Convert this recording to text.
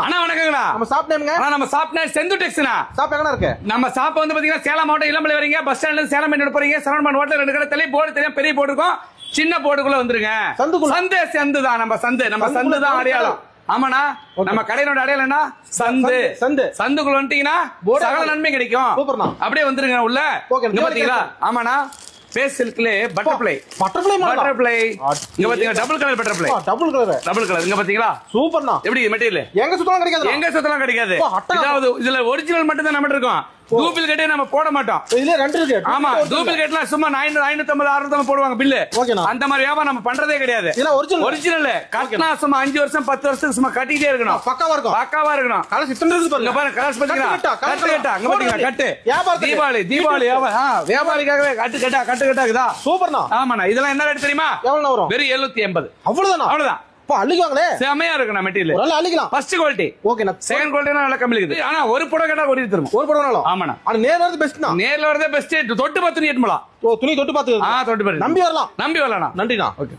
அண்ணா வணக்கங்கண்ணா. நம்ம ஷாப் நேம்ங்க? நம்ம shop name செந்து டெக்ஸ்னா. Shop எங்கண்ணா இருக்கு? நம்ம ஷாப் வந்து பாத்தீங்கன்னா சேலம் மாவட்டம் இளம்பள்ளி வரீங்க, பஸ் ஸ்டாண்ட்ல இருந்து சேலம் மெயின் போறீங்க, சரவணன் ஹோட்டல் 2 கடை தள்ளி போர்டு தெரியும், பெரிய போர்டு இருக்கும், சின்ன போர்டுக்குள்ள வந்துருங்க. சந்து தான் நம்ம சந்து தான் அடையாளம். ஆமாண்ணா, நம்ம கடையோட அடையாளம் என்ன? சந்துக்குள்ள வந்துட்டீங்கன்னா சகல நன்மை கிடைக்கும். அப்படியே வந்துருங்க உள்ள. பாத்தீங்களா? ஆமாண்ணா, ஃபேஸ் சில்க்ல பட்டர்ஃப்ளை இங்க பாத்தீங்க, double colour butterfly, double colour இங்க பாத்தீங்களா? சூப்பர்ண்ணா. எப்படி மெட்டீரியல் எங்க சுத்தலாம் கிடைக்காது. அதாவது இதுல ஒரிஜினல் மட்டும் தான் நம்ம இருக்கும், டூப்ளிகேட்டே நம்ம போட மாட்டோம். இதுல ரெண்டு இருக்கு. ஆமா, டூப்ளிகேட்லாம் சும்மா 550 650 போடுவாங்க பில்லு. அந்த மாதிரி வியாபாரம் நம்ம பண்றதே கிடையாது. ஒரிஜினல் கட்டினா சும்மா 5 வருஷம் 10 வருஷத்துக்கு சும்மா கட்டிட்டே இருக்கணும். பக்காவா இருக்கணும். கலர் சித்தம் இருக்கு பாருங்க. பாருங்க கலர்ஸ் பாத்தீங்களா? கட்டு பாத்தீங்களா? கட்டு தீபாவளி வியாபாரிக்காகவே கட்டு இருக்குதா? சூப்பர்ண்ணா. ஆமாண்ணா, இதெல்லாம் என்ன ரேட் தெரியுமா? எவ்வளவு வரும்? வெறும் 780. அவ்வளவுதான். அள்ளிக்குவாங்களே, செமையா இருக்குண்ணா மெட்டீரியல். அள்ளிக்கலாம். First quality. ஓகேண்ணா. செகண்ட் குவாலிட்டி நல்லா கம்மி இருக்குது. ஆனா ஒரு புடவை கேட்டா ஒரு தரும். ஒரு புடவை. ஆமாண்ணா. ஆனா நேர்ல வரது பெஸ்ட்னா. நேர்ல வரதே பெஸ்ட். தொட்டு பார்த்து நீ எட்டுமலாம். துணி தொட்டு பார்த்து தொட்டு பார்த்து நம்பி வரலாம். நம்பி வரலாம். நன்றிண்ணா. ஓகே.